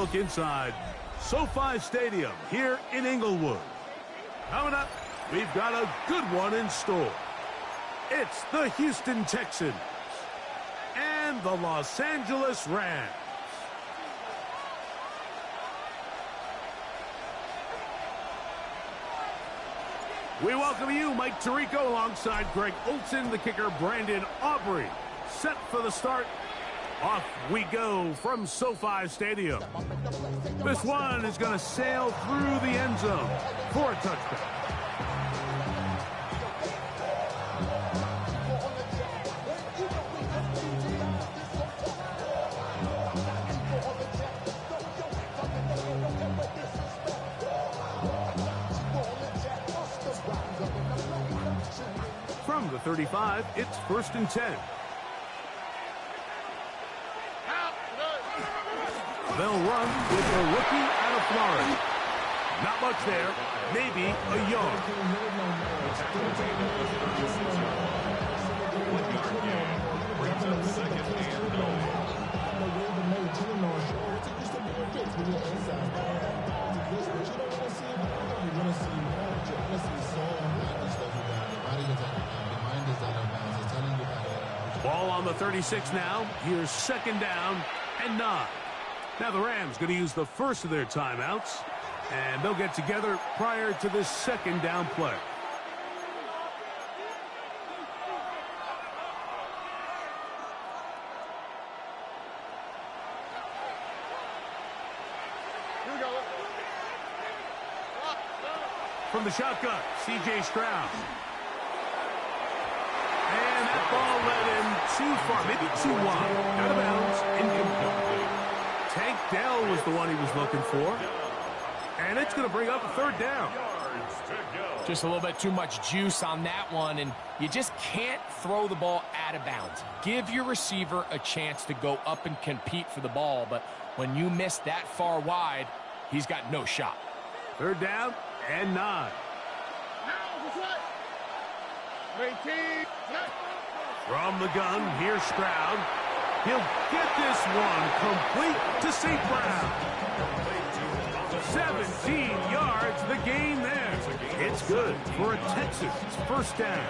look inside SoFi Stadium here in Inglewood. Coming up, we've got a good one in store. It's the Houston Texans and the Los Angeles Rams. We welcome you, Mike Tirico, alongside Greg Olson, the kicker, Brandon Aubrey. Set for the start. Off we go from SoFi Stadium. This one is going to sail through the end zone for a touchdown. From the 35, it's 1st and 10. They'll run with the rookie out of Florida. Not much there, maybe a yard. Ball on the 36 now. Here's 2nd down and 9. Now the Rams going to use the first of their timeouts, and they'll get together prior to this 2nd down play. Here we go. From the shotgun, C.J. Stroud. And that ball led him too far, maybe too wide. Out of bounds, incomplete. Tank Dell was the one he was looking for. And it's going to bring up a 3rd down. Just a little bit too much juice on that one, and you just can't throw the ball out of bounds. Give your receiver a chance to go up and compete for the ball, but when you miss that far wide, he's got no shot. 3rd down and 9. From the gun, here's Stroud. He'll get this one complete to St. Brown. 17 yards, the gain there. It's good for a Texans 1st down.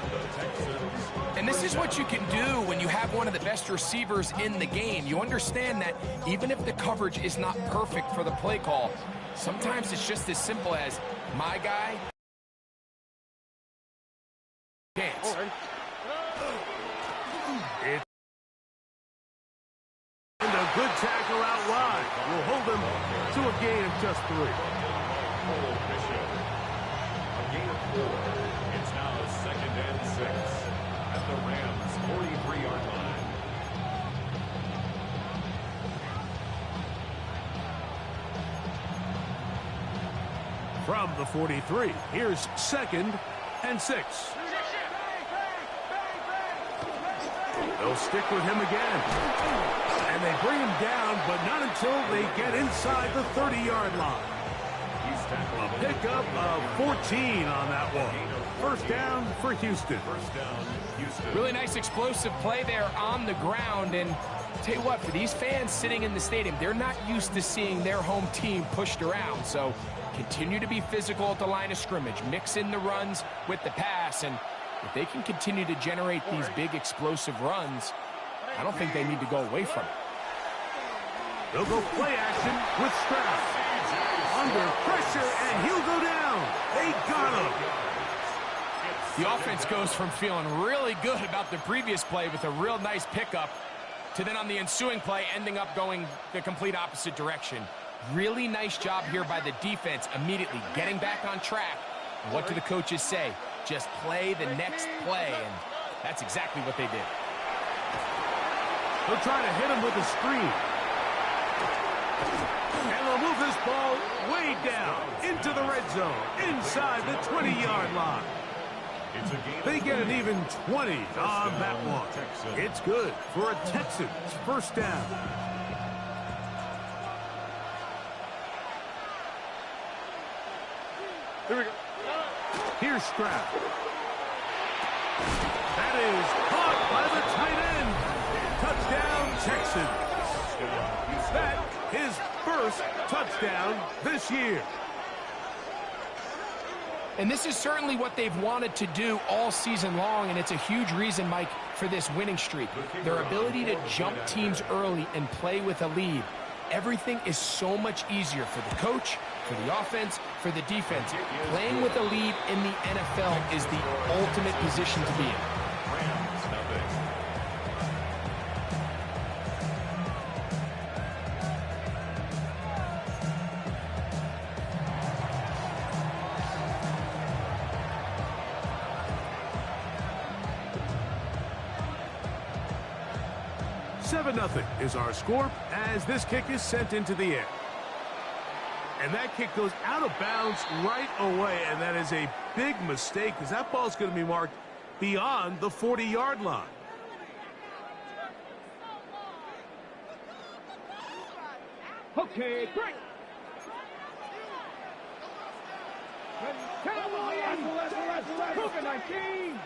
And this is what you can do when you have one of the best receivers in the game. You understand that even if the coverage is not perfect for the play call, sometimes it's just as simple as my guy. Chance. And a good tackle out wide will hold them to a gain of just 3. A gain of 4. It's now 2nd and 6 at the Rams' 43-yard line. From the 43, here's 2nd and 6. They'll stick with him again. And they bring him down, but not until they get inside the 30-yard line. A pickup of 14 on that one. 1st down for Houston. Really nice explosive play there on the ground. And tell you what, for these fans sitting in the stadium, they're not used to seeing their home team pushed around. So continue to be physical at the line of scrimmage. Mix in the runs with the pass. And if they can continue to generate these big explosive runs, I don't think they need to go away from it. They'll go play action with Stroud. Under pressure, and he'll go down. They got him. The offense goes from feeling really good about the previous play with a real nice pickup to then on the ensuing play ending up going the complete opposite direction. Really nice job here by the defense immediately getting back on track. And what do the coaches say? Just play the next play, and that's exactly what they did. They'll try to hit him with a screen. And they'll move this ball way down into the red zone, inside the 20-yard line. They get an even 20 on that one. It's good for a Texans 1st down. Here we go. Here's Stroud. That is caught by the tight end. Touchdown, Texans. That his first touchdown this year. And this is certainly what they've wanted to do all season long, and it's a huge reason, Mike, for this winning streak. Their ability to jump teams early and play with a lead. Everything is so much easier for the coach, for the offense, for the defense. Playing with a lead in the NFL is the ultimate position to be in. Nothing is our score as this kick is sent into the air. And that kick goes out of bounds right away, and that is a big mistake because that ball's going to be marked beyond the 40-yard line. Okay, break. Let's 19.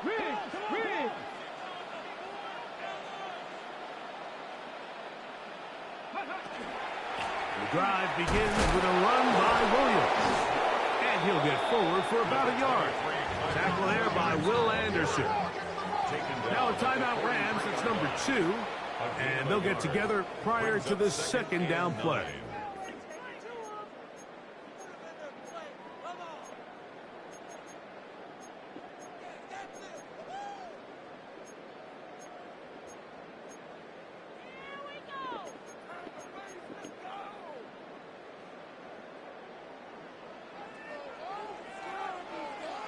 Rig. The drive begins with a run by Williams. And he'll get forward for about a yard. Tackle there by Will Anderson. Now a timeout Rams, it's number 2. And they'll get together prior to the second down play.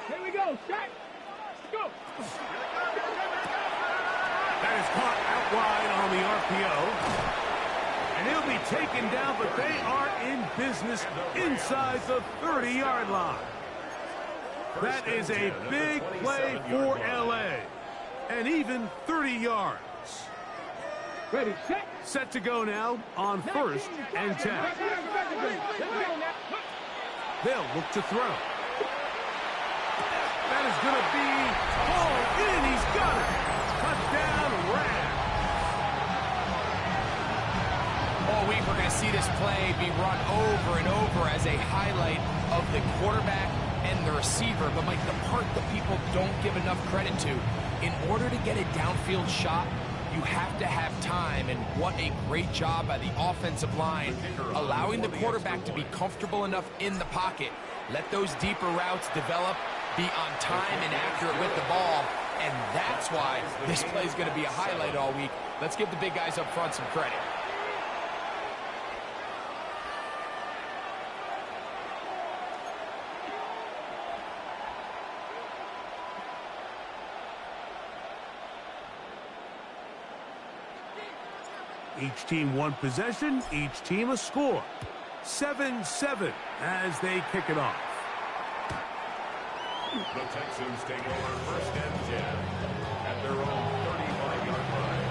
Here we go, shot. Go. That is caught out wide on the RPO. And he'll be taken down, but they are in business inside the 30-yard line. That is a big play for L.A. And even 30 yards. Ready, set. Set to go now on 1st and 10. They'll look to throw. That is going to be hauled in. He's got it. Touchdown, Rams. All week we're going to see this play be run over and over as a highlight of the quarterback and the receiver. But, Mike, the part that people don't give enough credit to, in order to get a downfield shot, you have to have time, and what a great job by the offensive line, allowing the quarterback to be comfortable enough in the pocket. Let those deeper routes develop, be on time and accurate with the ball, and that's why this play is going to be a highlight all week. Let's give the big guys up front some credit. Each team one possession, each team a score. 7-7 as they kick it off. The Texans take over 1st and 10 at their own 35-yard line.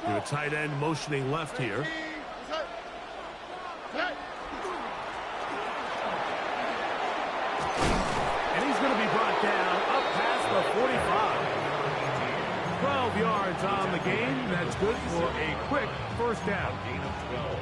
The tight end motioning left here. And he's going to be brought down up past the 45. 12 yards on the game. That's good for a quick first down. Gain of 12.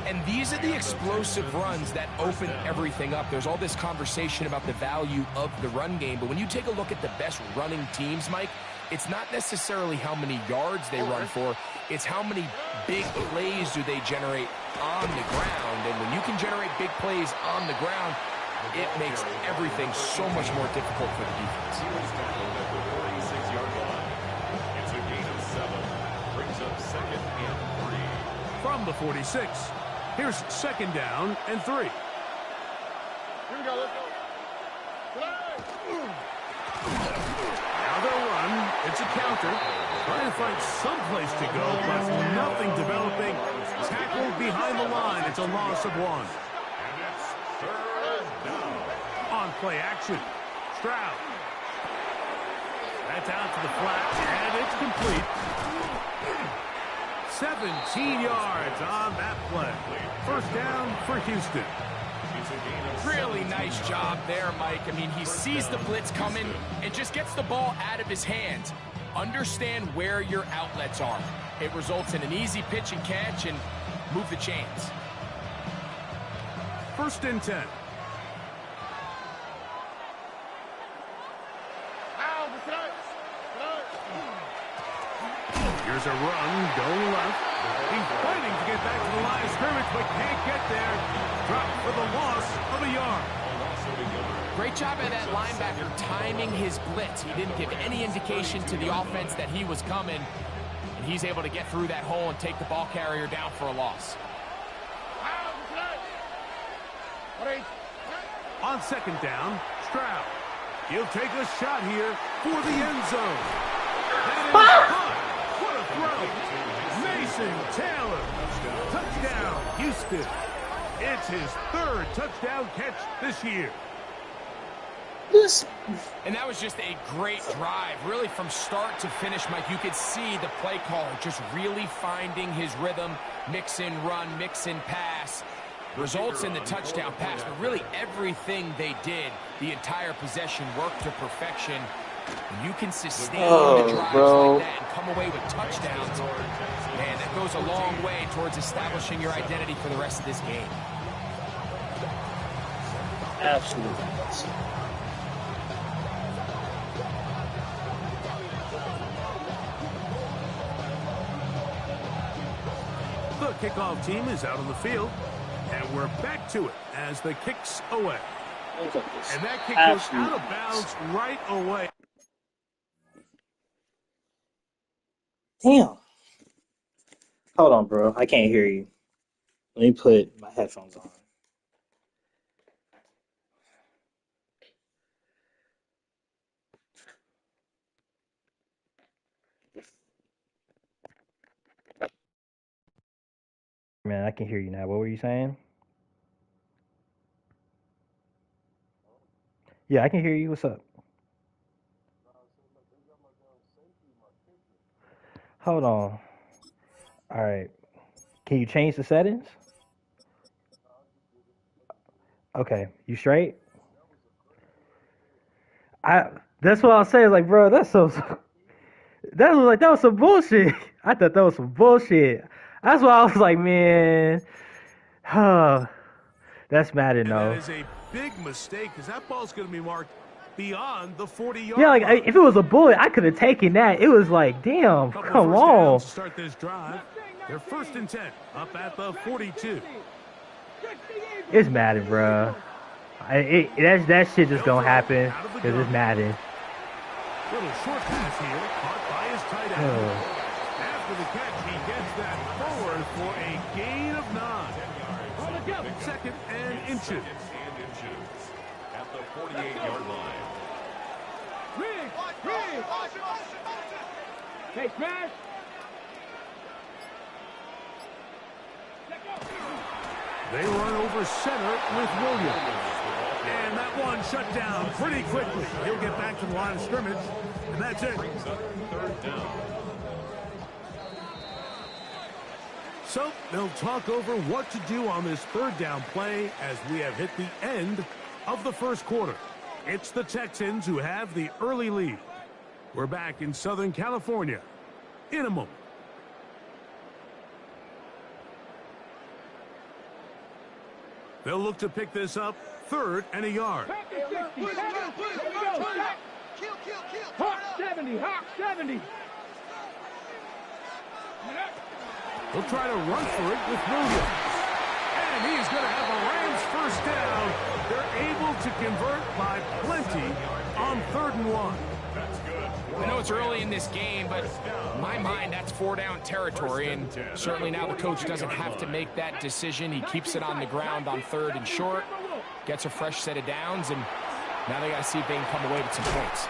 And these are the explosive runs that open everything up. There's all this conversation about the value of the run game, but when you take a look at the best running teams, Mike, it's not necessarily how many yards they run for, it's how many big plays do they generate on the ground. And when you can generate big plays on the ground, it makes everything so much more difficult for the defense. He was tackled at the 46-yard line. It's a gain of 7. Brings up 2nd and 3. From the 46, here's 2nd down and 3. Here we go, let's go. Now they'll run. It's a counter. Trying to find some place to go, but nothing developing. Tackled behind the line. It's a loss of 1. And it's 3rd down. On play action. Stroud. That's out to the flat, and it's complete. 17 yards on that play. First down for Houston. Really nice job there, Mike. I mean, he sees the blitz coming and just gets the ball out of his hands. Understand where your outlets are. It results in an easy pitch and catch and move the chains. First and 10. Here's a run going left. He's fighting to get back to the line of scrimmage, but can't get there. Dropped for the loss of a yard. Great job by that linebacker timing his blitz. He didn't give any indication to the offense that he was coming, and he's able to get through that hole and take the ball carrier down for a loss. On second down, Stroud. He'll take a shot here for the end zone. What a throw. Mason Taylor. Touchdown, Houston. It's his third touchdown catch this year. And that was just a great drive. Really from start to finish, Mike, you could see the play caller just really finding his rhythm. Mix in run, mix in pass. Results in the touchdown pass, but really everything they did, the entire possession worked to perfection. When you can sustain the drives like that and come away with touchdowns, man, that goes a long way towards establishing your identity for the rest of this game. Absolutely. The kickoff team is out on the field, and we're back to it as the kick's away. And that kick goes out of bounds right away. Damn. Hold on, bro. I can't hear you. Let me put my headphones on. Man, I can hear you now. What were you saying? Yeah, I can hear you. What's up? Hold on. All right. Can you change the settings? Okay. You straight? That's what I was saying. Like, bro, that was some bullshit. I thought that was some bullshit. That's why I was like, man, that's mad enough. That is a big mistake because that ball's going to be marked beyond the 40-yard Yeah, like line. if it was a bullet, I could have taken that. It was like, damn, come on. To start this drive. They're first and 10, up at the 42. It's Madden, bro. That shit just gonna happen because it's Madden. Little short pass here, caught by his tight end. After the catch, he gets that forward for a gain of 9. Second and inches. At the 48-yard line. Hey, smash. They run over center with Williams. And that one shut down pretty quickly. He'll get back to the line of scrimmage, and that's it. Third down. So they'll talk over what to do on this third down play as we have hit the end of the first quarter. It's the Texans who have the early lead. We're back in Southern California in a moment. They'll look to pick this up, third and a yard. Hawk 70, Hawk 70. He'll try to run for it with Williams. And he's going to have a Rams first down. They're able to convert by plenty on 3rd and 1. I know it's early in this game, but in my mind, that's 4-down territory, and certainly now the coach doesn't have to make that decision. He keeps it on the ground on 3rd and short, gets a fresh set of downs, and now they got to see if they can come away with some points.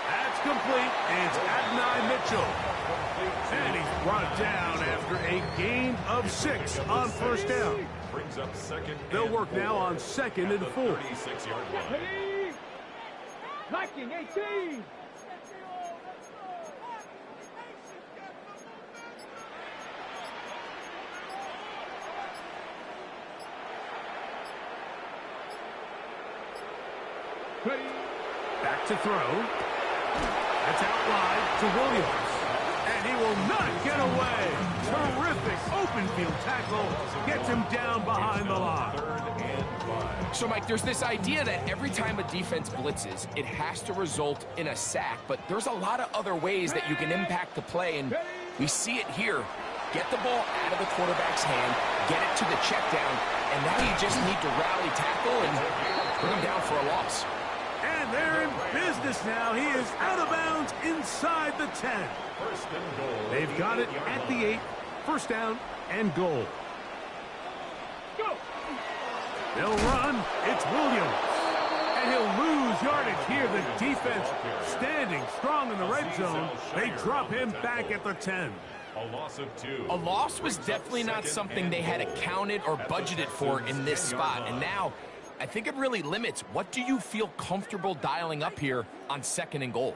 That's complete. It's Adonai Mitchell. And he's brought down after a gain of 6 on first down. Brings up second. They'll work now on 2nd and 4. 36-yard line. Liking 18. Back to throw. That's out wide to Williams. And he will not get away. Terrific open field tackle. Gets him down behind the line. So, Mike, there's this idea that every time a defense blitzes, it has to result in a sack. But there's a lot of other ways that you can impact the play, and we see it here. Get the ball out of the quarterback's hand, get it to the check down, and now you just need to rally tackle and put him down for a loss. And they're in business now. He is out of bounds inside the 10. They've got it at the 8. First down and goal. They'll run. It's Williams. And he'll lose yardage here. The defense standing strong in the red zone. They drop him back at the 10. A loss of 2. A loss was definitely not something they had accounted or budgeted for in this spot. And now, I think it really limits. What do you feel comfortable dialing up here on 2nd and goal?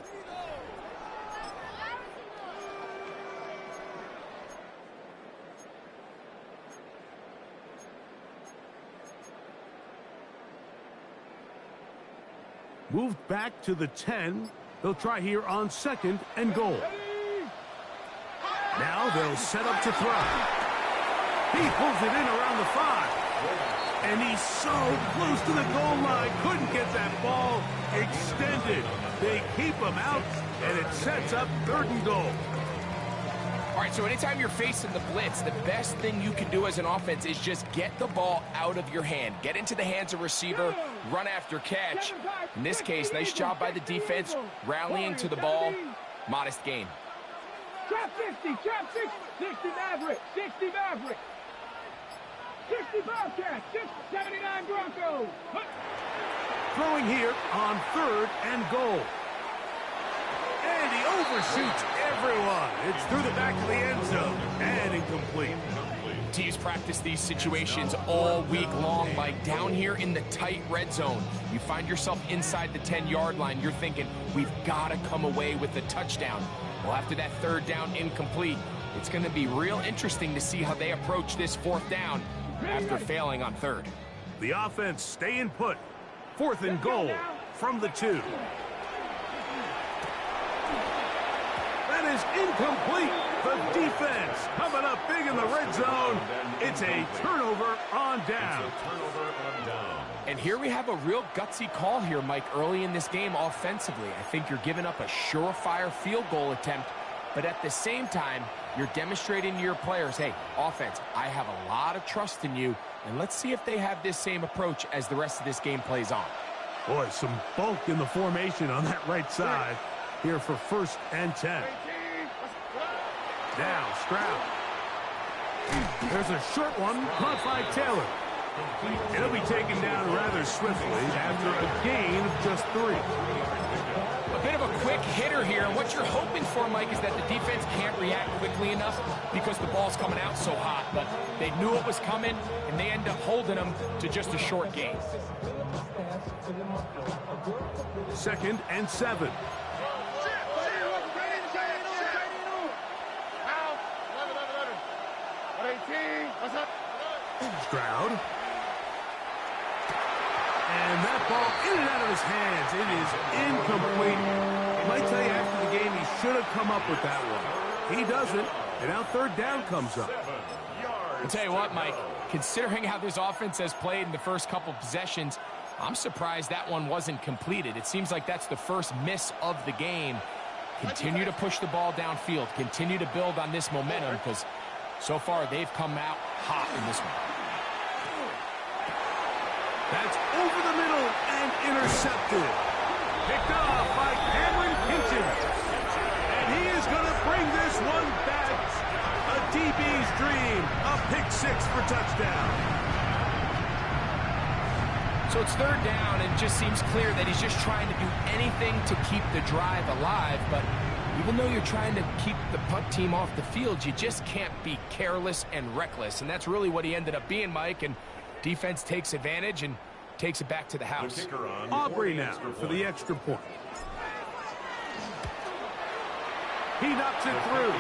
Moved back to the 10. They'll try here on 2nd and goal. Now they'll set up to throw. He pulls it in around the 5. And he's so close to the goal line. Couldn't get that ball extended. They keep him out, and it sets up 3rd and goal. All right, so anytime you're facing the blitz, the best thing you can do as an offense is just get the ball out of your hand. Get into the hands of receiver, run after catch. In this case, nice job by the defense, rallying to the ball. Modest gain. Trap 50, trap 60, 60 Maverick, 60 Maverick. 60 Bobcats, 79 Broncos. Throwing here on 3rd and goal. And he overshoots everyone. It's through the back of the end zone and incomplete. Teams practice these situations all week long. Like down here in the tight red zone, you find yourself inside the 10-yard line. You're thinking, we've got to come away with a touchdown. Well, after that 3rd down incomplete, it's going to be real interesting to see how they approach this 4th down after failing on 3rd. The offense staying put. 4th and goal from the 2. That is incomplete. The defense coming up big in the red zone. It's a turnover on down. And here we have a real gutsy call here, Mike, early in this game offensively. I think you're giving up a surefire field goal attempt, but at the same time, you're demonstrating to your players, hey, offense, I have a lot of trust in you, and let's see if they have this same approach as the rest of this game plays on. Boy, some bulk in the formation on that right side here for 1st and 10. Now, Stroud. There's a short one caught by Taylor. It'll be taken down rather swiftly after a gain of just 3. A bit of a quick hitter here, and what you're hoping for, Mike, is that the defense can't react quickly enough because the ball's coming out so hot, but they knew it was coming, and they end up holding them to just a short gain. 2nd and 7. Stroud. And that ball in and out of his hands. It is incomplete. I might tell you after the game he should have come up with that one. He doesn't, and now 3rd down comes up. I'll tell you what, Mike, considering how this offense has played in the first couple possessions, I'm surprised that one wasn't completed. It seems like that's the first miss of the game. Continue to push the ball downfield. Continue to build on this momentum because so far they've come out hot in this one. That's over the middle and intercepted. Picked off by Cameron Kinchins. And he is going to bring this one back. A DB's dream. A pick-6 for touchdown. So it's 3rd down, and it just seems clear that he's just trying to do anything to keep the drive alive. But even though you're trying to keep the punt team off the field, you just can't be careless and reckless. And that's really what he ended up being, Mike. And defense takes advantage, and takes it back to the house. The kicker on Aubrey for the now extra for the point. extra point. He knocks it through.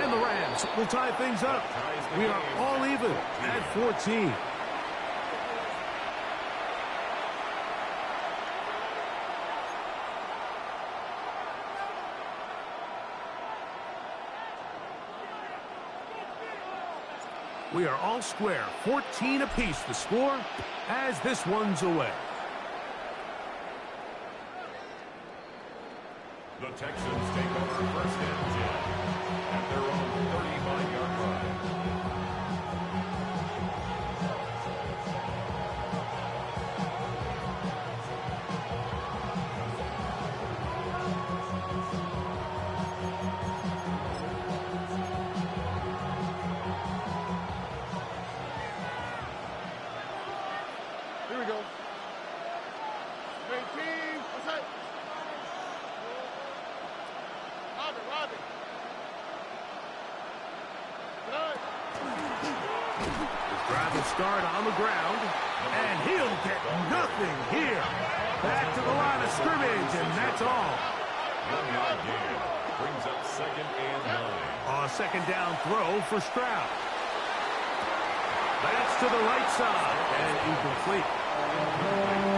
And the Rams will tie things up. We are all even at 14. We are all square. 14 apiece the score as this one's away. The Texans take over first and 10 at their own 35-yard line. Here we go. 18. What's that? Robbie. His drive will start on the ground, and he'll get nothing here. Back to the line of scrimmage, and that's all. 1 yard gain brings up second and 9. A second down throw for Stroud. That's to the right side, and incomplete.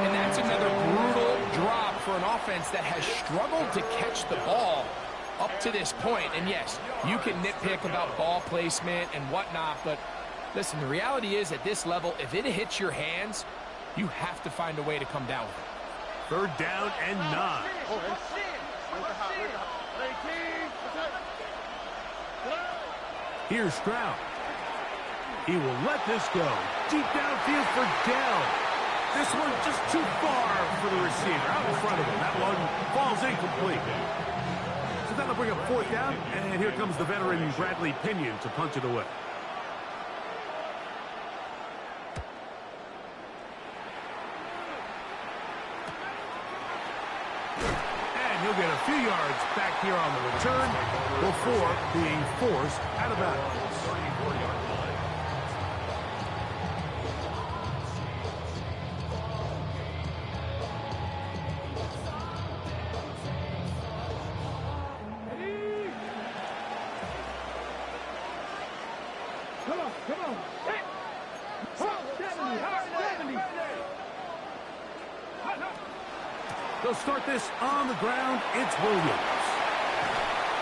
And that's another brutal drop for an offense that has struggled to catch the ball up to this point. And yes, you can nitpick about ball placement and whatnot, but listen, the reality is at this level, if it hits your hands, you have to find a way to come down with it. Third down and 9. Here's Stroud. He will let this go. Deep downfield for Dell. This one just too far for the receiver. Out in front of him. That one falls incomplete. So that'll bring up fourth down, and here comes the veteran Bradley Pinion to punch it away. And he'll get a few yards back here on the return before being forced out of bounds. 34-yard line. Come on. Set. Hard 70. They'll start this on the ground. It's Williams.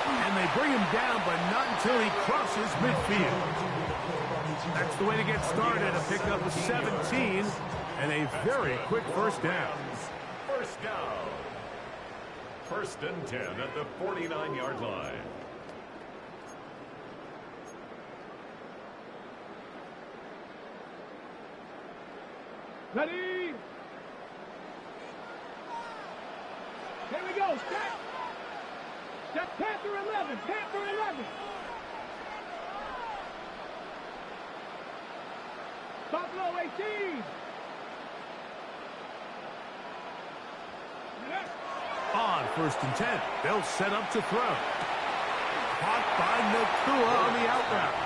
And they bring him down, but not until he crosses midfield. That's the way to get started. A pickup of 17 and a very quick first down. First down. First and 10 at the 49-yard line. Ready? Here we go. Step Panther 11. Buffalo 18. On first and 10, they'll set up to throw. Caught by Nakua on the out route.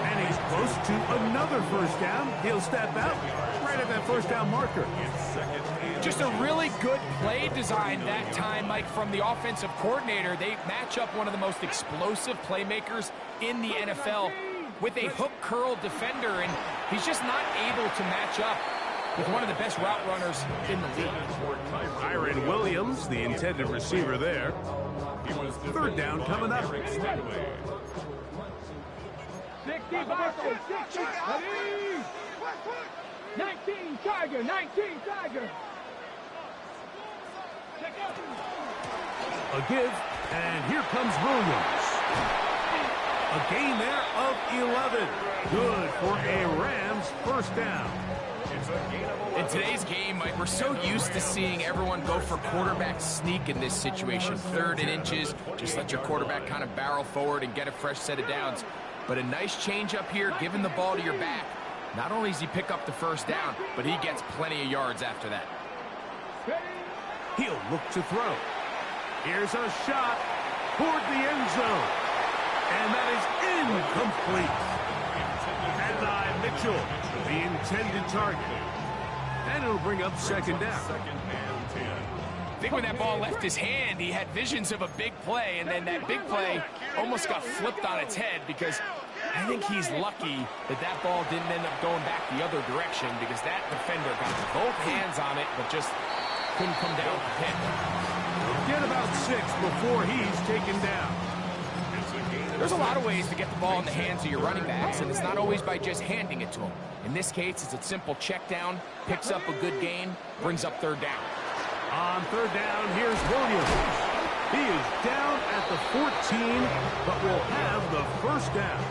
And he's close to another first down. He'll step out right at that first down marker. Just a really good play design that time, Mike, from the offensive coordinator. They match up one of the most explosive playmakers in the NFL with a hook curl defender, and he's just not able to match up with one of the best route runners in the league. Kyron Williams, the intended receiver there. Third down coming up. 60 Vikings, 60. Ready? 19 Tiger. A give, and here comes Williams. A gain there of 11. Good for a Rams first down. In today's game, Mike, we're so used to seeing everyone go for quarterback sneak in this situation. 3rd and inches, just let your quarterback kind of barrel forward and get a fresh set of downs. But a nice change up here, giving the ball to your back. Not only does he pick up the first down, but he gets plenty of yards after that. He'll look to throw. Here's a shot toward the end zone. And that is incomplete. Eli Mitchell, the intended target. And it'll bring up second down. Second and 10. I think when that ball left his hand, he had visions of a big play, and then that big play almost got flipped on its head because I think he's lucky that that ball didn't end up going back the other direction because that defender got both hands on it but just couldn't come down with the hit. Get about 6 before he's taken down. There's a lot of ways to get the ball in the hands of your running backs, and it's not always by just handing it to them. In this case, it's a simple check down, picks up a good gain, brings up third down. On third down, here's Williams. He is down at the 14, but will have the first down.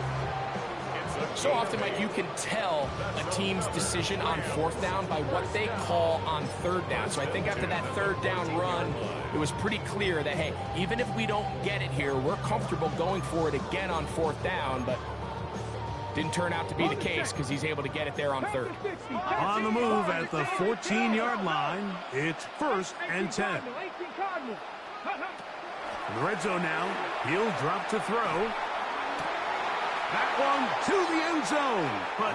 So often, Mike, you can tell a team's decision on fourth down by what they call on third down. So I think after that third down run, it was pretty clear that, hey, even if we don't get it here, we're comfortable going for it again on fourth down, but didn't turn out to be the case because he's able to get it there on third. On the move at the 14-yard line, it's first and 10. In the red zone now, he'll drop to throw. That one to the end zone, but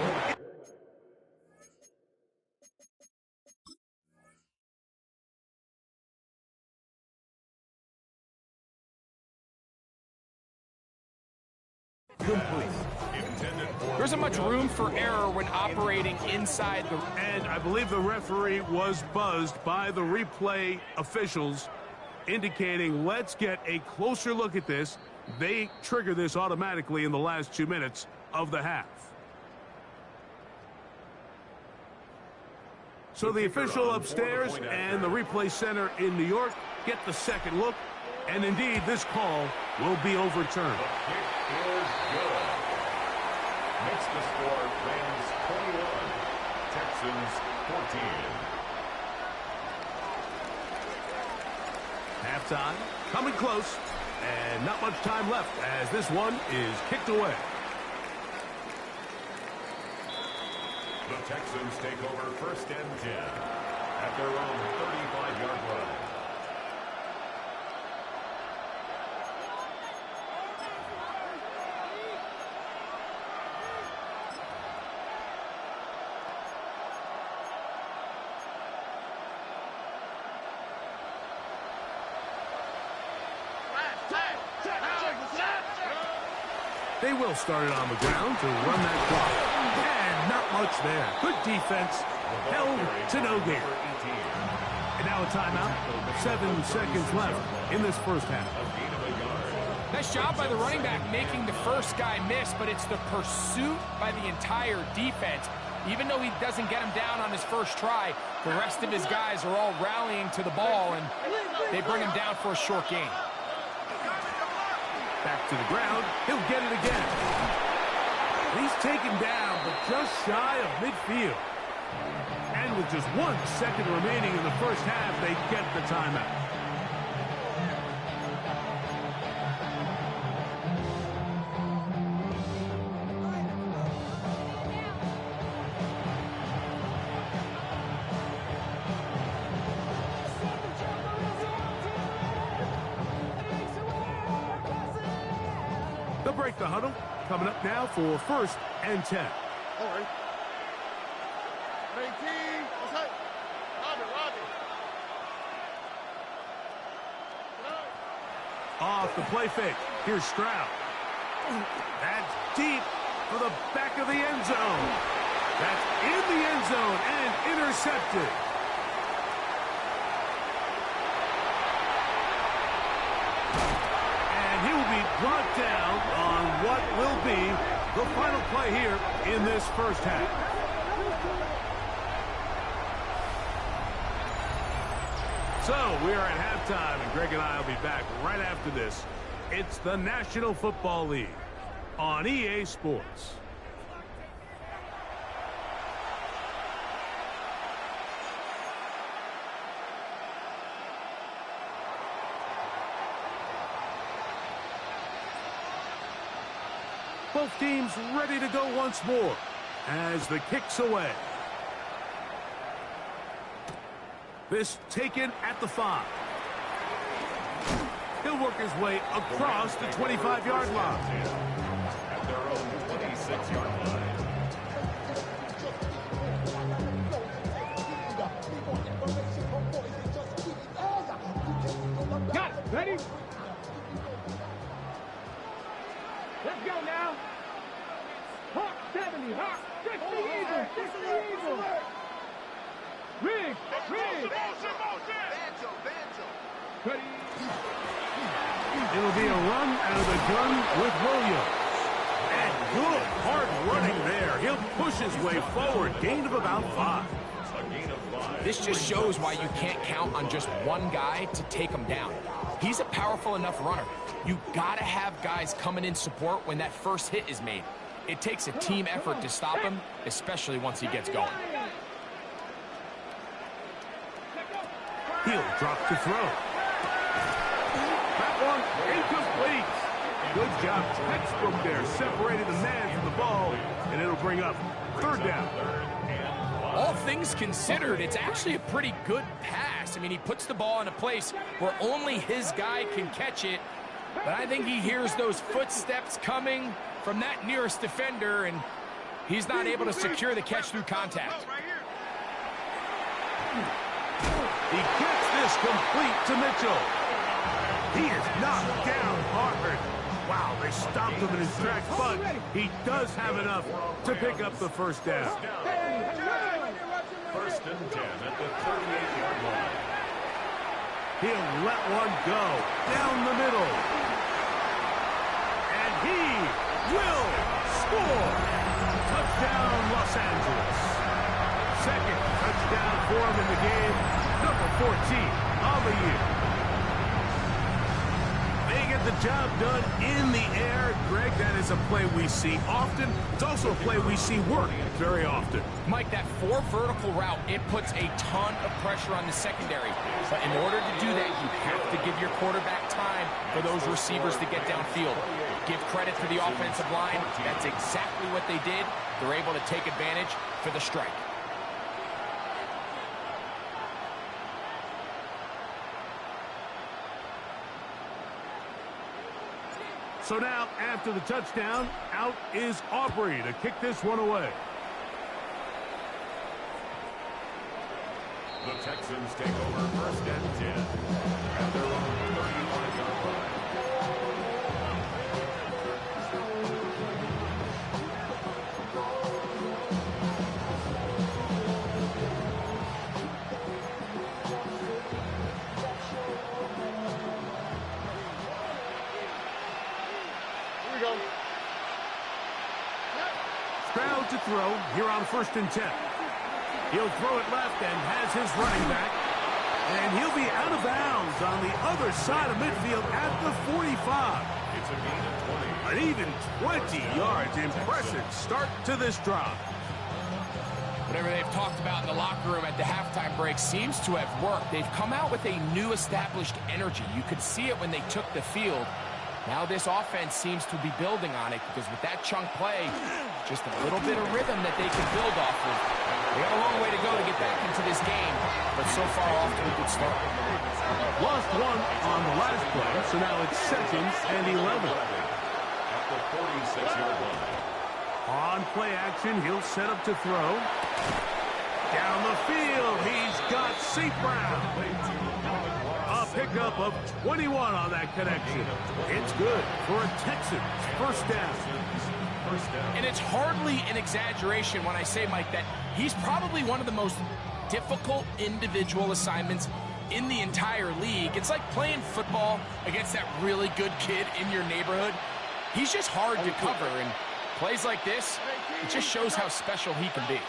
complete. There isn't much room for error when operating inside the... And I believe the referee was buzzed by the replay officials, indicating let's get a closer look at this. They trigger this automatically in the last 2 minutes of the half. So the official upstairs and the replay center in New York get the second look, and indeed this call will be overturned. The kick is good. Makes the score Rams 21, Texans 14. Halftime coming close, and not much time left as this one is kicked away. The Texans take over first and 10 at their own 35-yard line. They will start it on the ground to run that clock. And not much there. Good defense. Held to no gain. And now a timeout. 7 seconds left in this first half. Nice job by the running back making the first guy miss, but it's the pursuit by the entire defense. Even though he doesn't get him down on his first try, the rest of his guys are all rallying to the ball, and they bring him down for a short gain. Back to the ground. He'll get it again. He's taken down, but just shy of midfield. And with just 1 second remaining in the first half, they get the timeout. They'll break the huddle. Coming up now for first and 10. Off the play fake. Here's Stroud. That's deep for the back of the end zone. That's in the end zone and intercepted. And he will be brought down on what will be the final play here in this first half. So we are at halftime, and Greg and I will be back right after this. It's the National Football League on EA Sports. Both teams ready to go once more as the kick's away. This taken at the 5. He'll work his way across the 25-yard line. At their own 26-yard line. Ready? Let's go now. Hawk 70, Hawk 60 Eagle, 60 Eagle. Rig. Ready? It'll be a run out of the gun with Williams. And good hard running there. He'll push his way forward. Gain of about 5. This just shows why you can't count on just one guy to take him down. He's a powerful enough runner. You gotta have guys coming in support when that first hit is made. It takes a team effort to stop him, especially once he gets going. He'll drop to throw. That one incomplete. Good job, textbook there. Separated the man from the ball, and it'll bring up 3rd down. All things considered, it's actually a pretty good pass. I mean, he puts the ball in a place where only his guy can catch it. But I think he hears those footsteps coming from that nearest defender, and he's not able to secure the catch through contact. He gets this complete to Mitchell. He is knocked down hard. Wow, they stopped him in his tracks, but he does have enough to pick up the 1st down. 1st and 10 at the 38-yard line. He'll let one go down the middle. And he will score. Touchdown, Los Angeles. 2nd touchdown for him in the game. Number 14 on the year. They get the job done in the air. Greg, that is a play we see often. It's also a play we see work very often. Mike, that 4 vertical route, it puts a ton of pressure on the secondary. But in order to do that, you have to give your quarterback time for those receivers to get downfield. Give credit to the offensive line. That's exactly what they did. They're able to take advantage for the strike. So now, after the touchdown, out is Aubrey to kick this one away. The Texans take over 1st and 10 at their own 35-yard line. Stroud to throw here on 1st and 10. He'll throw it left and has his running back. And he'll be out of bounds on the other side of midfield at the 45. It's a gain of 20. An even 20 yards. Impressive start to this drive. Whatever they've talked about in the locker room at the halftime break seems to have worked. They've come out with a new established energy. You could see it when they took the field. Now this offense seems to be building on it because with that chunk play, just a little bit of rhythm that they can build off of. They have a long way to go to get back into this game, but so far off to a good start. Lost one on the last play, so now it's 2nd and 11. At the 46-yard line. On play action, he'll set up to throw. Down the field, he's got St. Brown. A pickup of 21 on that connection. It's good for a Texans 1st down. And it's hardly an exaggeration when I say, Mike, that he's probably one of the most difficult individual assignments in the entire league. It's like playing football against that really good kid in your neighborhood. He's just hard to cover, and plays like this, it just shows how special he can be.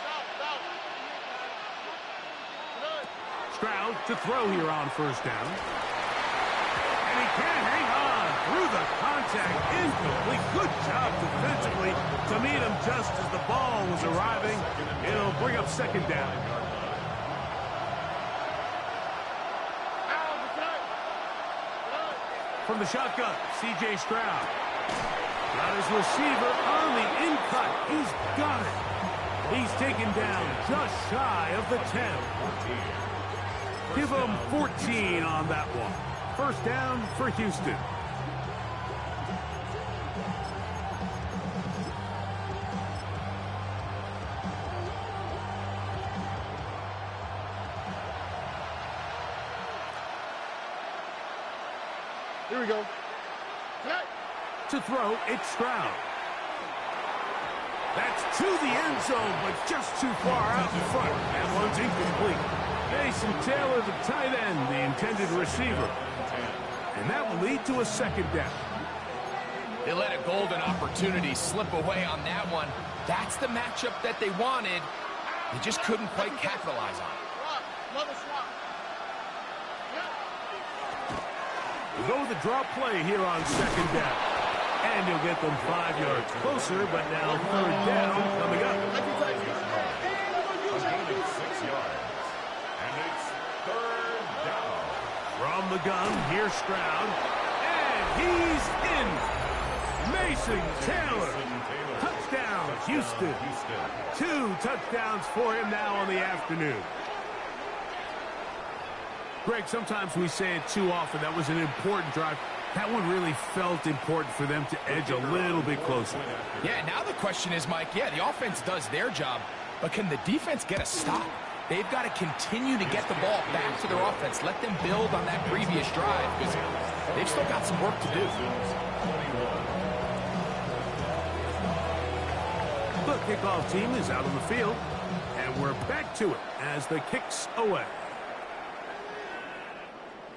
Stroud to throw here on 1st down. And he can't hang on through the contact. Incomplete. Good job defensively to meet him just as the ball was arriving. It'll bring up 2nd down. From the shotgun, C.J. Stroud. Got his receiver on the in-cut. He's got it. He's taken down just shy of the 10. Give him 14 on that one. 1st down for Houston. Here we go. To throw, it's Stroud. That's to the end zone, but just too far out in front. That one's incomplete. Mason Taylor, the tight end, the intended receiver. And that will lead to a second down. They let a golden opportunity slip away on that one. That's the matchup that they wanted. They just couldn't quite capitalize on it. We go with the drop play here on second down. And you'll get them 5 yards closer, but now third down coming up. A gain of 6 yards. And it's third down. From the gun, here's Stroud. And he's in. Mason Taylor. Touchdown, Houston. 2 touchdowns for him now on the afternoon. Greg, sometimes we say it too often. That was an important drive. That one really felt important for them to edge a little bit closer. Yeah, now the question is, Mike, yeah, the offense does their job, but can the defense get a stop? They've got to continue to get the ball back to their offense. Let them build on that previous drive because they've still got some work to do. The kickoff team is out on the field, and we're back to it as the kick's away.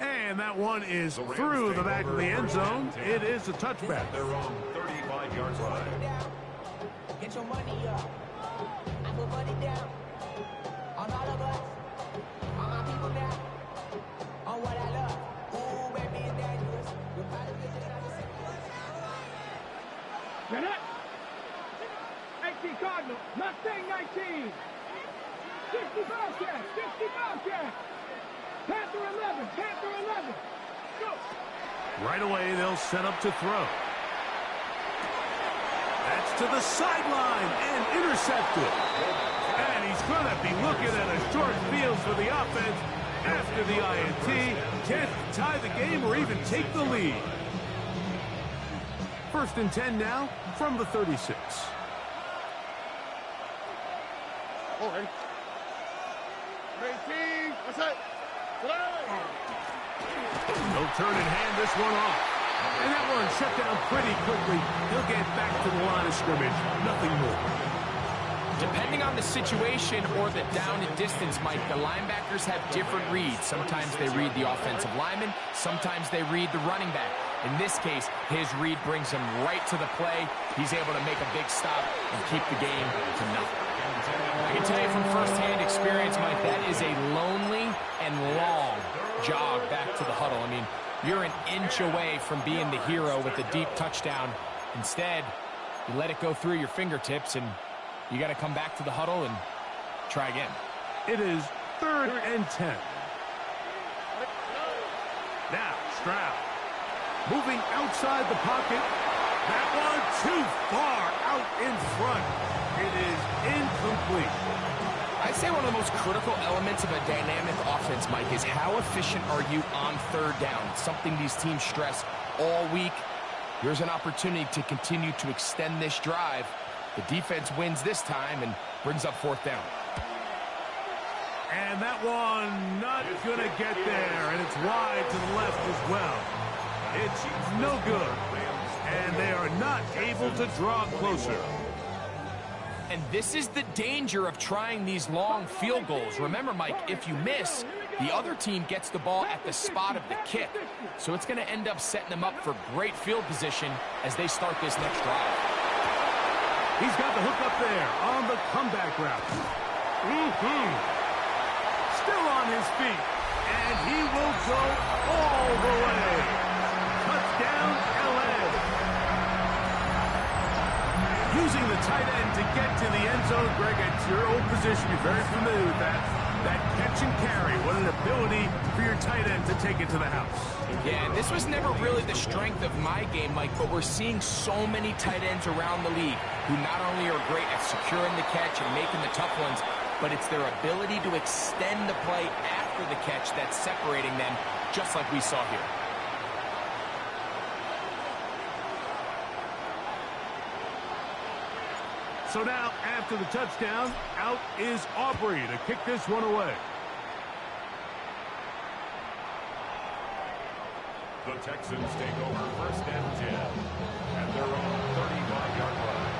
And that one is through the back of the end zone. It is a touchback. Their own 35-yard line. Get your money up. I put money down. On all of us. On my people now. On what I love. Ooh, baby, it's dangerous. We're probably good to Get up. 18 Cardinal. Mustang 19. 60 Bobcat. 60 Bobcat. Panther 11. Panther 11. Go. Right away, they'll set up to throw. That's to the sideline and intercepted. And he's going to be looking at a short field for the offense after the INT. Can't tie the game or even take the lead. 1st and 10 now from the 36. Oh, ready. 18. What's that? He'll turn and hand this one off. And that one shut down pretty quickly. He'll get back to the line of scrimmage. Nothing more. Depending on the situation or the down and distance, Mike, the linebackers have different reads. Sometimes they read the offensive lineman. Sometimes they read the running back. In this case, his read brings him right to the play. He's able to make a big stop and keep the game to nothing. I can tell you from firsthand experience, Mike, that is a lonely and long jog back to the huddle. I mean, you're an inch away from being the hero with a deep touchdown. Instead, you let it go through your fingertips, and you got to come back to the huddle and try again. It is 3rd and 10. Now, Stroud moving outside the pocket. That one too far out in front. It is incomplete. I'd say one of the most critical elements of a dynamic offense, Mike, is how efficient are you on 3rd down? It's something these teams stress all week. Here's an opportunity to continue to extend this drive. The defense wins this time and brings up 4th down. And that one not going to get there, and it's wide to the left as well. It's no good, and they are not able to draw closer. And this is the danger of trying these long field goals. Remember, Mike, if you miss, the other team gets the ball at the spot of the kick. So it's going to end up setting them up for great field position as they start this next drive. He's got the hook up there on the comeback route. Still on his feet, and he will go all the way. Touchdown, LA. Using the tight end to get to the end zone. Greg, it's your old position. You're very familiar with that. That catch and carry. What an ability for your tight end to take it to the house. Yeah, and this was never really the strength of my game, Mike, but we're seeing so many tight ends around the league who not only are great at securing the catch and making the tough ones, but it's their ability to extend the play after the catch that's separating them, just like we saw here. So now, after the touchdown, out is Aubrey to kick this one away. The The Texans take over 1st and 10 at their own 35-yard line.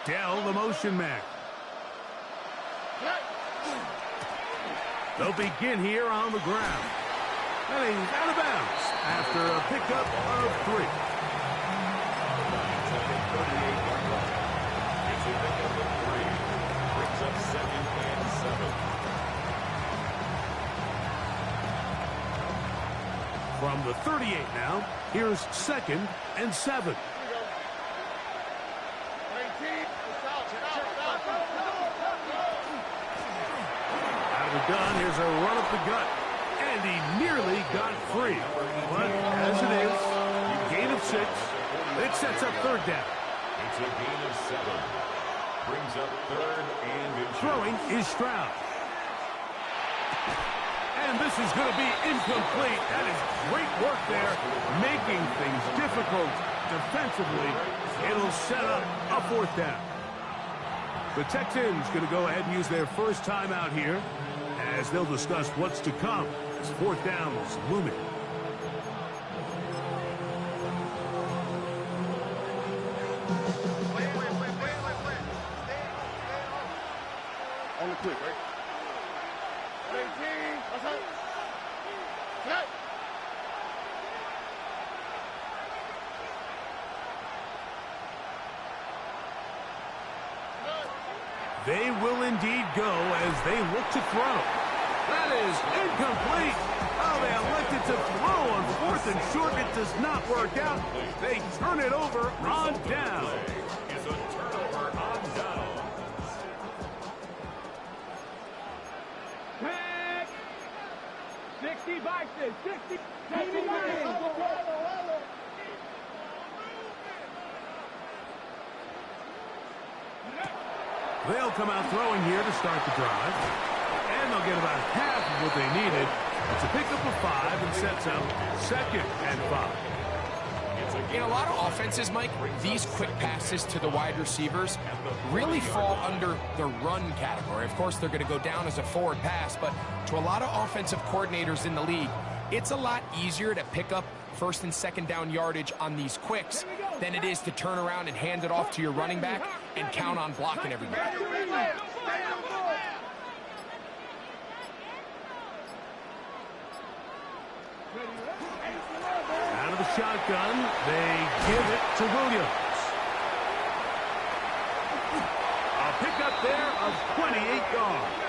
Dell, the motion man. They'll begin here on the ground. And he's out of bounds after a pickup of 3. It's a pickup of 3. Brings up 2nd and 7. From the 38 now, here's 2nd and 7. Done. Here's a run up the gut, and he nearly got free. But as it is, gain of 6. It sets up 3rd down. It's a gain of 7. Brings up 3rd and inches. Throwing is Stroud. And this is going to be incomplete. That is great work there, making things difficult defensively. It'll set up a 4th down. The Texans going to go ahead and use their first timeout here, as they'll discuss what's to come as 4th down is looming. On the quick, right? 18. What's up? Set. They will indeed go as they look to throw. That is incomplete. Oh, they elected to throw on 4th and short. It does not work out. They turn it over on down. It's a turnover on down. Tag. 60 boxes. 60. 79. They'll come out throwing here to start the drive. And they'll get about half of what they needed. It's a pickup of 5 and sets up 2nd and 5. In a lot of offenses, Mike, these quick passes to the wide receivers really fall under the run category. Of course, they're going to go down as a forward pass, but to a lot of offensive coordinators in the league, it's a lot easier to pick up 1st and 2nd down yardage on these quicks than it is to turn around and hand it off to your running back and count on blocking everybody. Out of the shotgun, they give it to Williams. A pickup there of 28 yards.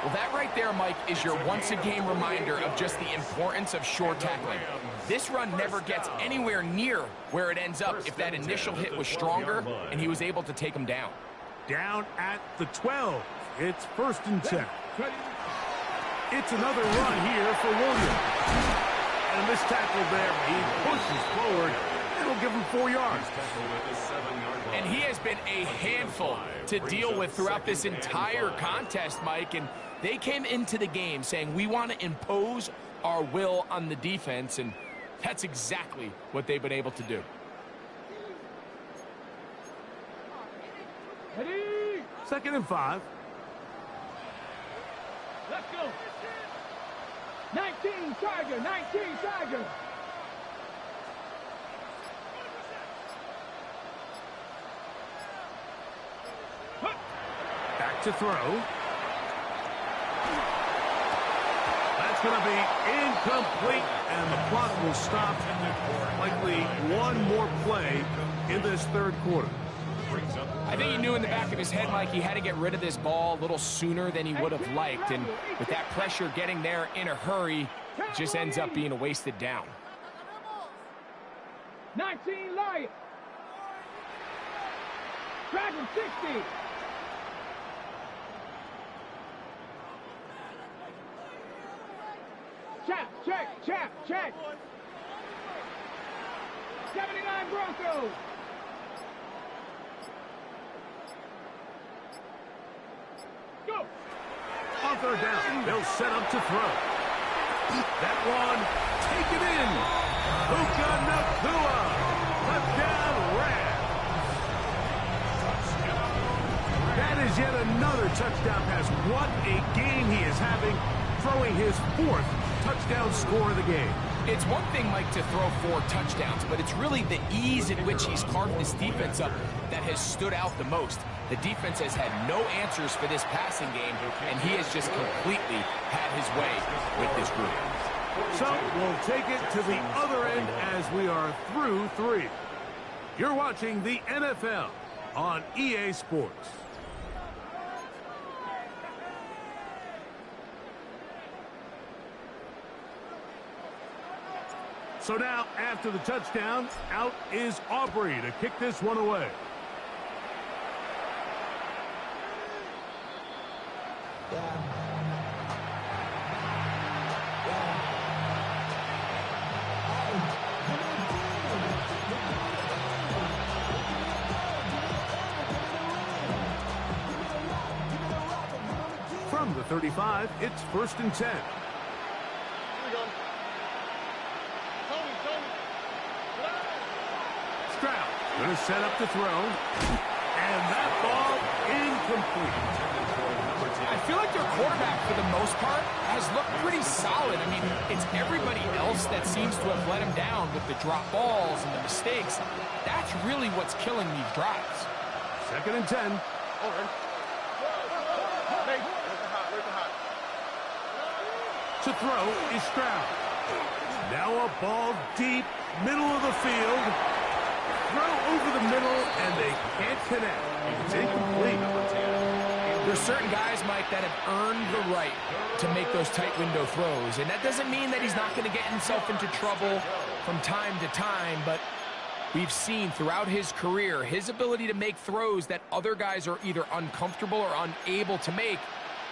Well, that right there, Mike, is your once-a-game reminder of just the importance of short tackling. This run never gets anywhere near where it ends up if that initial hit was stronger and he was able to take him down. Down at the 12. It's 1st and 10. It's another run here for Williams. And this tackle there, he pushes forward. It'll give him 4 yards. And he has been a handful to deal with throughout this entire contest, Mike. And they came into the game saying, we want to impose our will on the defense. And that's exactly what they've been able to do. Ready? 2nd and 5. Let's go. 19 Tiger. 19 Tiger. Back to throw. That's going to be incomplete, and the clock will stop. Likely one more play in this 3rd quarter. I think he knew in the back of his head, Mike, he had to get rid of this ball a little sooner than he would have liked. And with that pressure getting there in a hurry, it just ends up being a wasted down. 19 Lion. Dragon 60. Check. 79 Broncos. Go. On 3rd down, they'll set up to throw. That one, taken in. Puka Nakua. Touchdown, Rams. That is yet another touchdown pass. What a game he is having, throwing his 4th touchdown score of the game. It's one thing, Mike, to throw 4 touchdowns, but it's really the ease in which he's carved this defense up that has stood out the most. The defense has had no answers for this passing game, and he has just completely had his way with this group. So we'll take it to the other end as we are through 3. You're watching the NFL on EA Sports. So now, after the touchdown, out is Aubrey to kick this one away. From the 35, it's 1st and 10. Stroud going to set up to throw, and that ball incomplete. I feel like their quarterback, for the most part, has looked pretty solid. I mean, it's everybody else that seems to have let him down with the drop balls and the mistakes. That's really what's killing these drives. 2nd and 10. To throw is Stroud. Now a ball deep, middle of the field. Throw over the middle, and they can't connect. It's incomplete. There's certain guys, Mike, that have earned the right to make those tight window throws. And that doesn't mean that he's not going to get himself into trouble from time to time, but we've seen throughout his career his ability to make throws that other guys are either uncomfortable or unable to make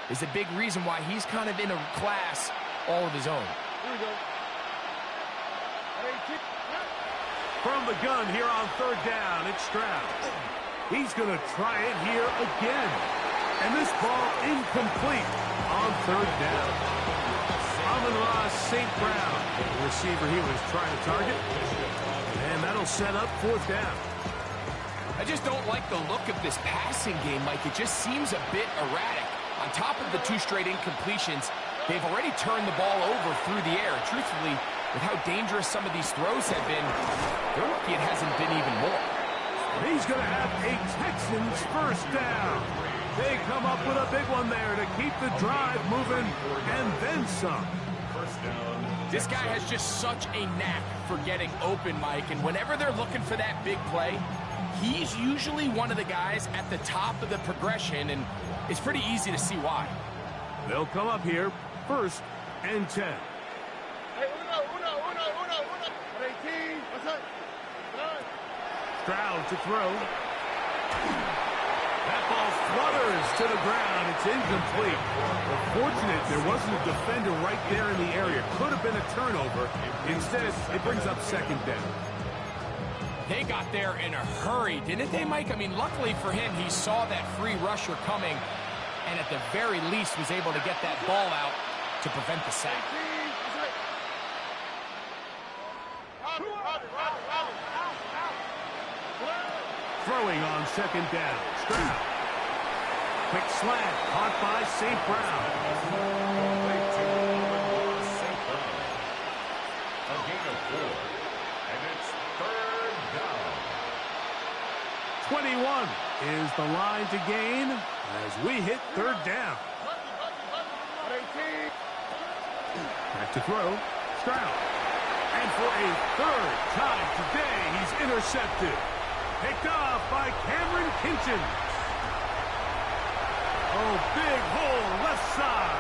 is a big reason why he's kind of in a class all of his own. Here we go. From the gun here on 3rd down, it's Stroud. He's going to try it here again. And this ball incomplete on 3rd down. Amon-Ra St. Brown, the receiver he was trying to target. And that'll set up 4th down. I just don't like the look of this passing game, Mike. It just seems a bit erratic. On top of the 2 straight incompletions, they've already turned the ball over through the air. Truthfully, with how dangerous some of these throws have been, they're lucky it hasn't been even more. He's going to have a Texans 1st down. They come up with a big one there to keep the drive moving, and then some. 1st down. This guy has just such a knack for getting open, Mike, and whenever they're looking for that big play, he's usually one of the guys at the top of the progression, and it's pretty easy to see why. They'll come up here, 1st and 10. Stroud to throw. That ball flutters to the ground. It's incomplete. Well, fortunate there wasn't a defender right there in the area. Could have been a turnover. Instead, it brings up 2nd down. They got there in a hurry, didn't they, Mike? I mean, luckily for him, he saw that free rusher coming, and at the very least was able to get that ball out to prevent the sack. Throwing on 2nd down. Stroud. Quick slant. Caught by St. Brown. A gain of 4. And it's 3rd down. 21 is the line to gain as we hit 3rd down. Back to throw. Stroud. And for a 3rd time today, he's intercepted. Picked off by Cameron Kinchen. Oh, big hole left side.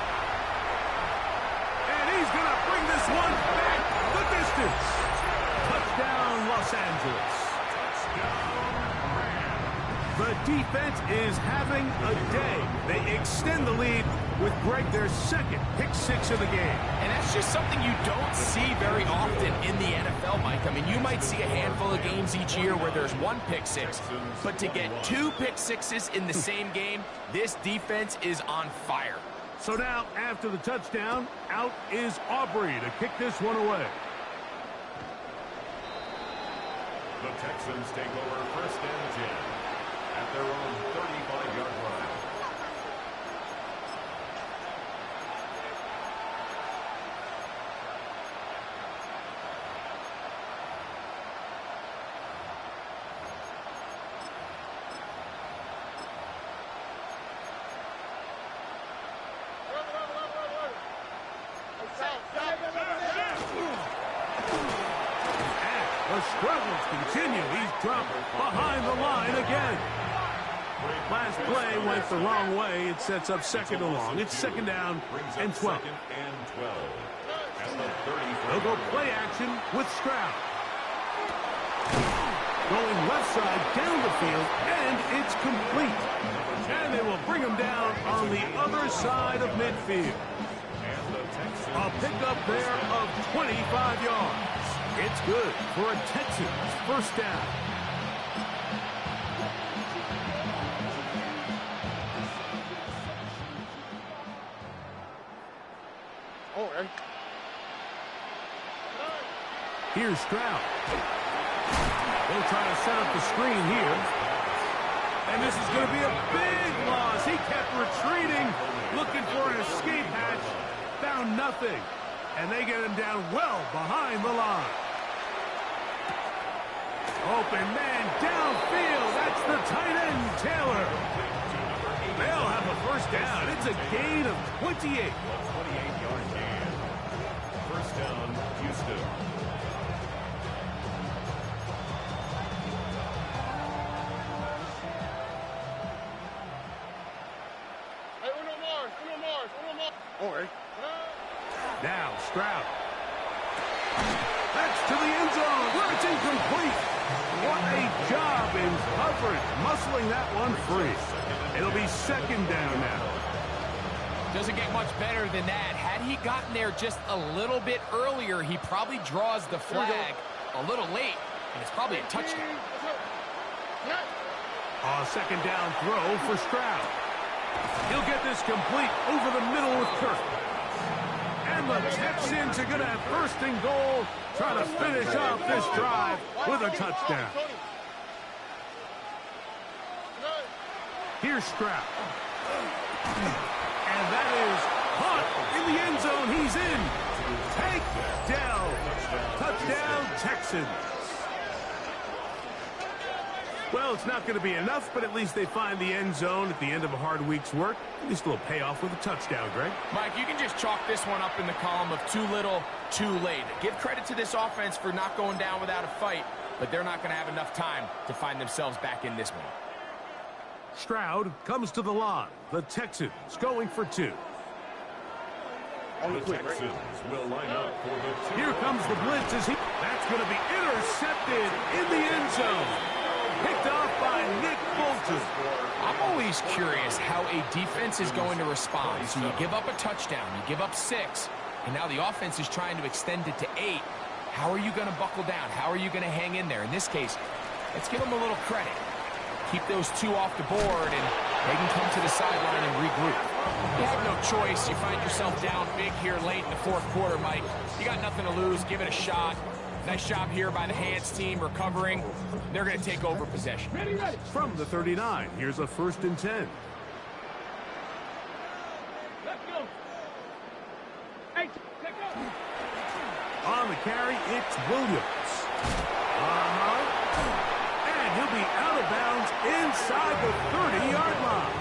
And he's going to bring this one back the distance. Touchdown, Los Angeles. The defense is having a day. They extend the lead with Greg, their 2nd pick-6 of the game. And that's just something you don't see very often in the NFL, Mike. I mean, you might see a handful of games each year where there's 1 pick-6, but to get 2 pick-6s in the same game, this defense is on fire. So now, after the touchdown, out is Aubrey to kick this one away. The Texans take over 1st and 10 at their own 35-yard line. The struggles continue. He's dropped behind the line again. Last play went the wrong way. It sets up 2nd and long. It's 2nd down and 12. They'll go play action with Stroud. Going left side down the field, and it's complete. And they will bring him down on the other side of midfield. A pickup there of 25 yards. It's good for a Texans 1st down. Here's Stroud. They'll try to set up the screen here. And this is going to be a big loss. He kept retreating, looking for an escape hatch. Found nothing. And they get him down well behind the line. Open man downfield. That's the tight end, Taylor. They'll have a 1st down. It's a gain of 28. 28-yard gain. 1st down, Houston. Now Stroud. That's to the end zone where it's incomplete. What a job in coverage, muscling that one free. It'll be 2nd down now. Doesn't get much better than that. Had he gotten there just a little bit earlier, he probably draws the flag a little late, and it's probably a touchdown. A 2nd down throw for Stroud. He'll get this complete over the middle with Kirk. And the Texans are going to have 1st and goal, trying to finish off this drive with a touchdown. Here's Stroud. And that is caught in the end zone. He's in. Take down. Touchdown, Texans. Well, it's not going to be enough, but at least they find the end zone at the end of a hard week's work. At least a little payoff with a touchdown, Greg. Mike, you can just chalk this one up in the column of too little, too late. Give credit to this offense for not going down without a fight, but they're not going to have enough time to find themselves back in this one. Stroud comes to the line. The Texans going for 2. The Texans will line up for the 2. Here comes the blitz. That's going to be intercepted in the end zone. Picked off by Nick Bolton. I'm always curious how a defense is going to respond. So you give up a touchdown, you give up 6, and now the offense is trying to extend it to 8. How are you going to buckle down? How are you going to hang in there? In this case, let's give them a little credit. Keep those 2 off the board, and they can come to the sideline and regroup. You have no choice. You find yourself down big here late in the 4th quarter, Mike. You got nothing to lose. Give it a shot. Nice job here by the Hands team recovering. They're going to take over possession. From the 39, here's a 1st and 10. Let's go. Hey, take go. On the carry, it's Williams. And he'll be out of bounds inside the 30-yard line.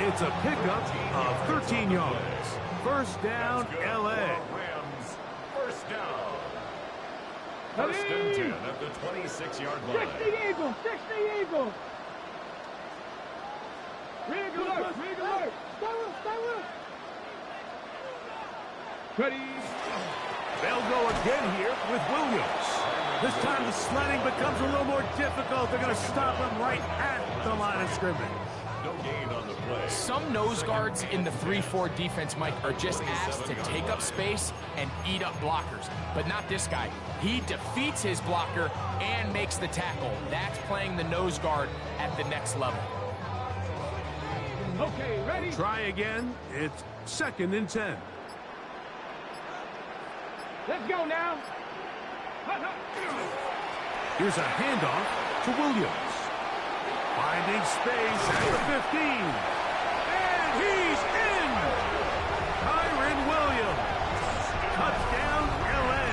It's a pickup of 13 yards. 1st down, L.A. Rams, 1st down. 1st and 10 at the 26-yard line. 60 Eagles, 60 Eagles. Rig alert, rig alert. Stay with. Ready. They'll go again here with Williams. This time the sledding becomes a little more difficult. They're going to stop him right at the line of scrimmage. No gain on the play. Some nose guards in the 3-4 defense, Mike, are just asked to take up space and eat up blockers. But not this guy. He defeats his blocker and makes the tackle. That's playing the nose guard at the next level. Okay, ready? Try again. It's 2nd and 10. Let's go now. Here's a handoff to Williams. Finding space at the 15. And he's in! Kyron Williams. Touchdown, LA.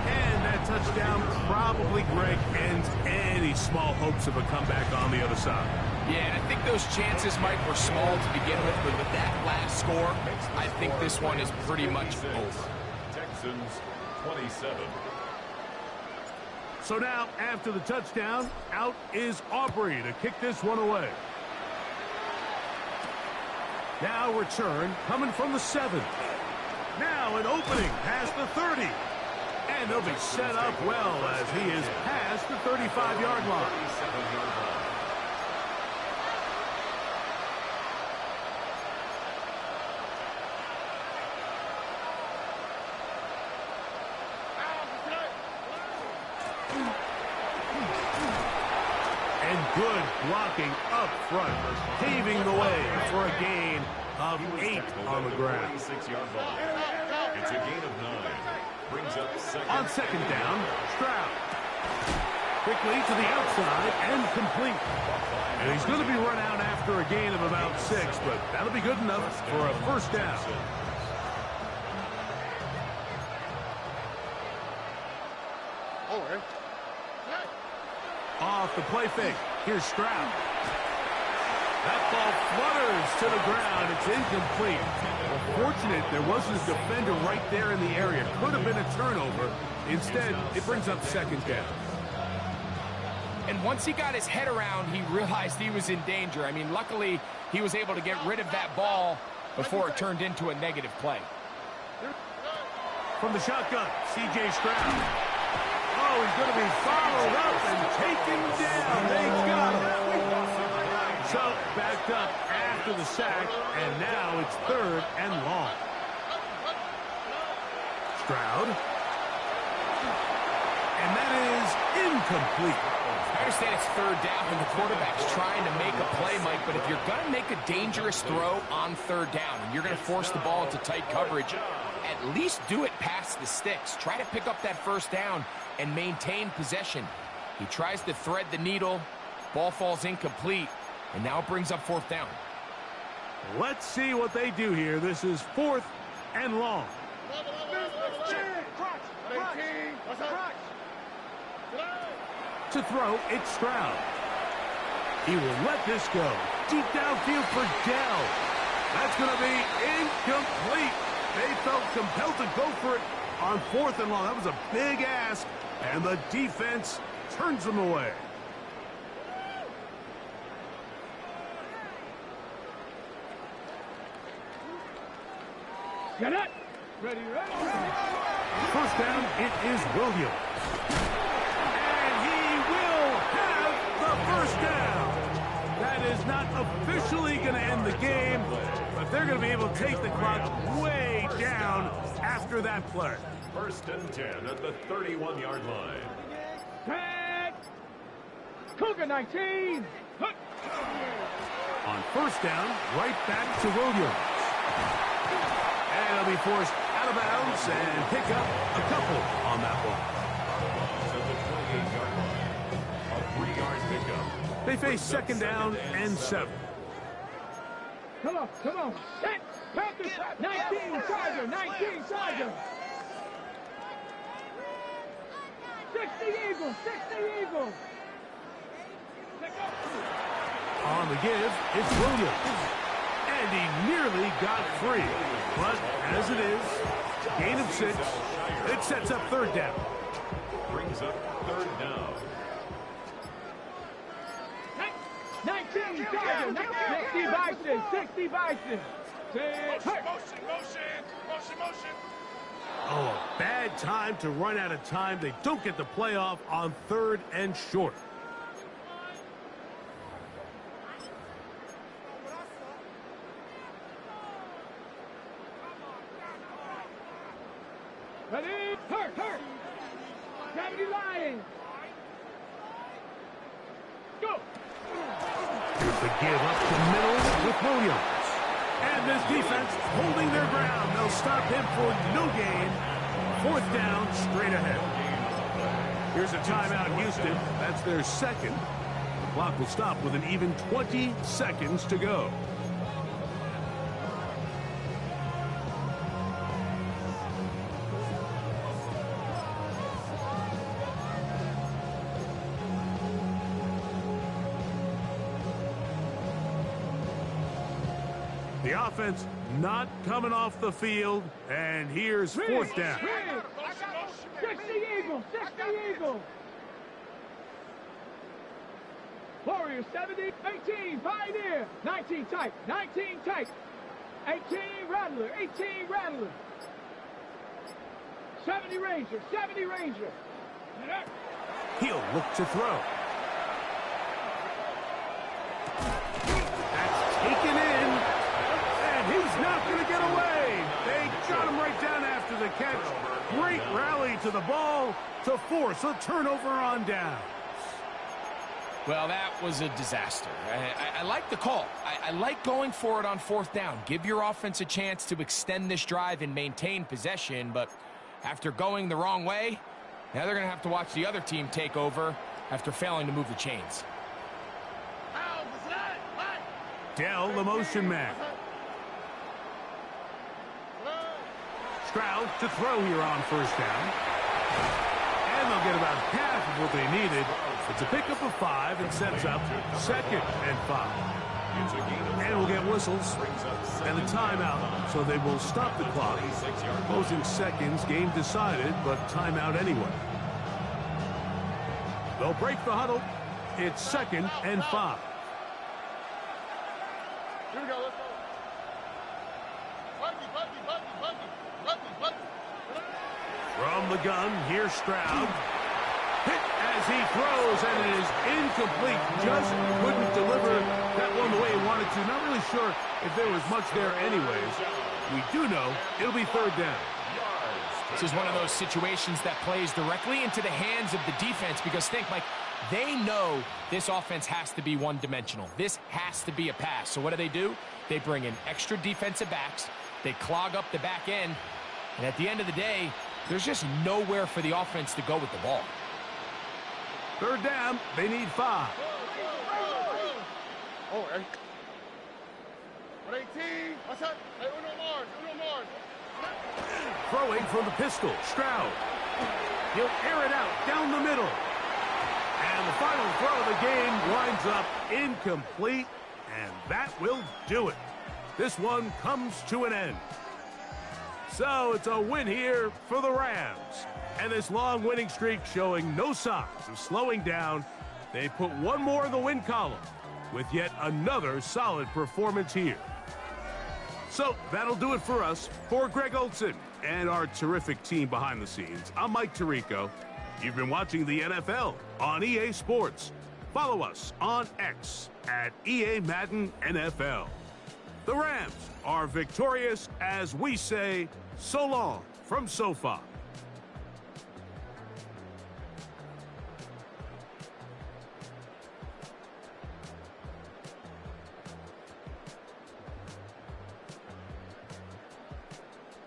And that touchdown probably, Greg, ends any small hopes of a comeback on the other side. Yeah, and I think those chances, Mike, were small to begin with, but with that last score, I think this one is pretty much over. Texans 27. So now, after the touchdown, out is Aubrey to kick this one away. Now return coming from the 7. Now an opening past the 30. And they'll be set up well as he is past the 35-yard line. And good blocking up front, paving the way for a gain of 8 on the ground. 46-yard ball. It's a gain of 9. Brings up second. On 2nd down, Stroud. Quickly to the outside and complete. And he's going to be run out after a gain of about 6, but that'll be good enough for a 1st down. Off the play fake. Here's Stroud. That ball flutters to the ground. It's incomplete. Well, fortunate there wasn't a defender right there in the area. Could have been a turnover. Instead, it brings up 2nd down. And once he got his head around, he realized he was in danger. I mean, luckily, he was able to get rid of that ball before it turned into a negative play. From the shotgun, C.J. Stroud. Oh, he's going to be followed up and taken down. They got him. So, backed up after the sack, and now it's 3rd and long. Stroud. And that is incomplete. I understand it's 3rd down and the quarterback's trying to make a play, Mike, but if you're going to make a dangerous throw on 3rd down and you're going to force the ball into tight coverage, at least do it past the sticks. Try to pick up that 1st down and maintain possession. He tries to thread the needle. Ball falls incomplete, and now it brings up 4th down. Let's see what they do here. This is 4th and long. To throw, it's Stroud. He will let this go. Deep downfield for Dell. That's going to be incomplete. They felt compelled to go for it on 4th and long. That was a big ask, and the defense turns them away. Get it. Ready, ready. 1st down, it is Williams. And he will have the 1st down. That is not officially going to end the game, but they're going to be able to take the clock way down after that play. 1st and 10 at the 31-yard line. Tag. Cougar 19. On 1st down, right back to Williams. And he'll be forced out of bounds and pick up a couple on that one. At the 28-yard line. A 3-yard pickup. They face 2nd down and 7. Come on, come on. Set. Panthers. 19 Charger. 19 Charger. 60 Eagles. 60 Eagles. On the give, it's Williams. And he nearly got free. But as it is, gain of 6. It sets up 3rd down. Brings up 3rd down. 19 Charger. 60 Bison. 60 Bison. Motion. Oh, a bad time to run out of time. They don't get the playoff on 3rd and short. Ready? Hurt. Gravity line. Go. The give up the middle with Williams. And this defense holding their ground. They'll stop him for no gain. 4th down, straight ahead. Here's a timeout, Houston. That's their second. The clock will stop with an even 20 seconds to go. The offense not coming off the field, and here's 4th down. 60 Eagles, 60 Eagles. Warriors 70, 18 Pioneer, 19 tight, 19 tight, 18 Rattler, 18 Rattler. 70 Ranger, 70 Ranger. He'll look to throw. That's taken in. He's not going to get away. They got him right down after the catch. Great rally to the ball to force a turnover on downs. Well, that was a disaster. I like the call. I like going for it on 4th down. Give your offense a chance to extend this drive and maintain possession, but after going the wrong way, now they're going to have to watch the other team take over after failing to move the chains. Dell, the motion man. Stroud to throw here on 1st down. And they'll get about half of what they needed. It's a pickup of 5 and sets up 2nd and 5. And we'll get whistles and a timeout, so they will stop the clock. Closing seconds, game decided, but timeout anyway. They'll break the huddle. It's 2nd and 5. Here we go, let's go. From the gun, here's Stroud. Hit as he throws, and it is incomplete. Just couldn't deliver that one the way he wanted to. Not really sure if there was much there anyways. We do know it'll be 3rd down. This is one of those situations that plays directly into the hands of the defense because think, Mike, they know this offense has to be one-dimensional. This has to be a pass. So what do? They bring in extra defensive backs. They clog up the back end. And at the end of the day, there's just nowhere for the offense to go with the ball. 3rd down, they need 5. Oh, 18. What's up? Hey, Uno Mars. Throwing from the pistol, Stroud. He'll air it out down the middle. And the final throw of the game winds up incomplete, and that will do it. This one comes to an end. So it's a win here for the Rams. And this long winning streak showing no signs of slowing down. They put one more in the win column with yet another solid performance here. So that'll do it for us. For Greg Olson and our terrific team behind the scenes, I'm Mike Tirico. You've been watching the NFL on EA Sports. Follow us on X at EA Madden NFL. The Rams are victorious as we say so long from SoFi.